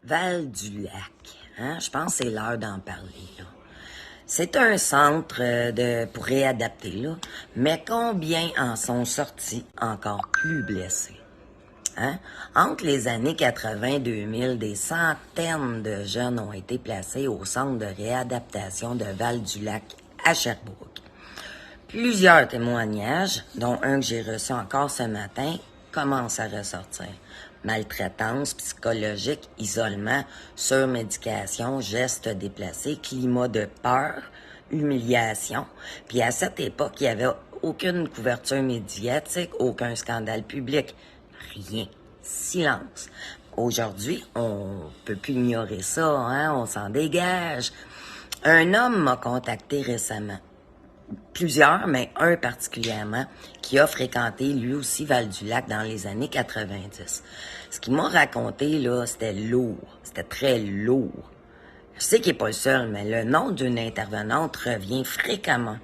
Val-du-Lac, hein? Je pense que c'est l'heure d'en parler, là. C'est un centre pour réadapter, là, mais combien en sont sortis encore plus blessés? Hein? Entre les années 80-2000, des centaines de jeunes ont été placés au centre de réadaptation de Val-du-Lac à Sherbrooke. Plusieurs témoignages, dont un que j'ai reçu encore ce matin, commencent à ressortir. Maltraitance psychologique, isolement, surmédication, gestes déplacés, climat de peur, humiliation. Puis à cette époque, il n'y avait aucune couverture médiatique, aucun scandale public. Rien. Silence. Aujourd'hui, on peut plus ignorer ça, hein? On s'en dégage. Un homme m'a contacté récemment. Plusieurs, mais un particulièrement, qui a fréquenté lui aussi Val-du-Lac dans les années 90. Ce qu'il m'a raconté, là, c'était lourd. C'était très lourd. Je sais qu'il n'est pas le seul, mais le nom d'une intervenante revient fréquemment.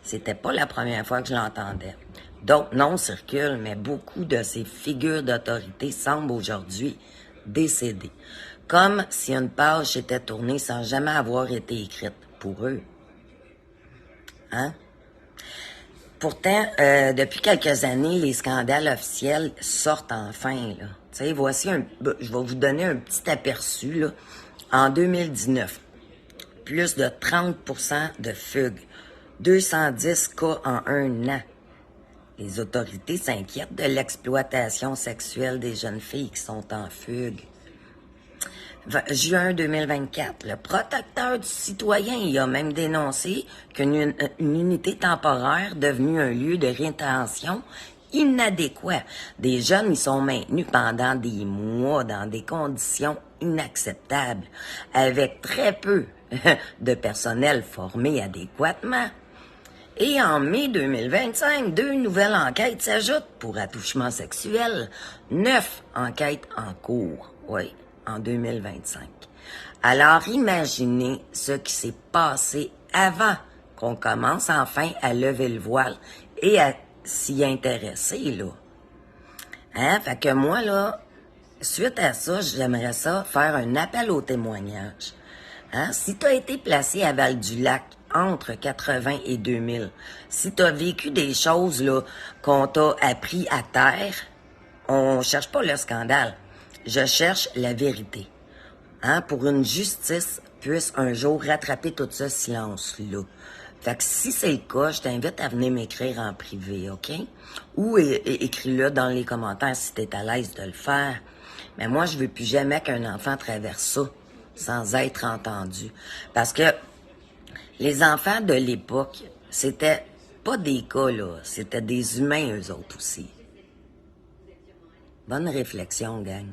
C'était pas la première fois que je l'entendais. D'autres noms circulent, mais beaucoup de ces figures d'autorité semblent aujourd'hui décédées. Comme si une page s'était tournée sans jamais avoir été écrite pour eux. Hein? Pourtant, depuis quelques années, les scandales officiels sortent enfin, là. Tu sais, je vais vous donner un petit aperçu, là. En 2019, plus de 30% de fugues, 210 cas en un an. Les autorités s'inquiètent de l'exploitation sexuelle des jeunes filles qui sont en fugue. Juin 2024, le protecteur du citoyen il a même dénoncé qu'une unité temporaire devenue un lieu de rétention inadéquat. Des jeunes y sont maintenus pendant des mois dans des conditions inacceptables, avec très peu de personnel formé adéquatement. Et en mai 2025, 2 nouvelles enquêtes s'ajoutent pour attouchement sexuel. 9 enquêtes en cours, oui, en 2025. Alors imaginez ce qui s'est passé avant qu'on commence enfin à lever le voile et à s'y intéresser, là. Hein? Fait que moi, là, suite à ça, j'aimerais ça faire un appel au témoignage. Hein? Si tu as été placé à Val-du-Lac entre 80 et 2000, si tu as vécu des choses là qu'on t'a appris à terre, on cherche pas le scandale. Je cherche la vérité. Hein? Pour une justice puisse un jour rattraper tout ce silence-là. Fait que si c'est le cas, je t'invite à venir m'écrire en privé, OK? Ou écris-le dans les commentaires si t'es à l'aise de le faire. Mais moi, je veux plus jamais qu'un enfant traverse ça sans être entendu. Parce que les enfants de l'époque, c'était pas des cas, là. C'était des humains, eux autres aussi. Bonne réflexion, gang.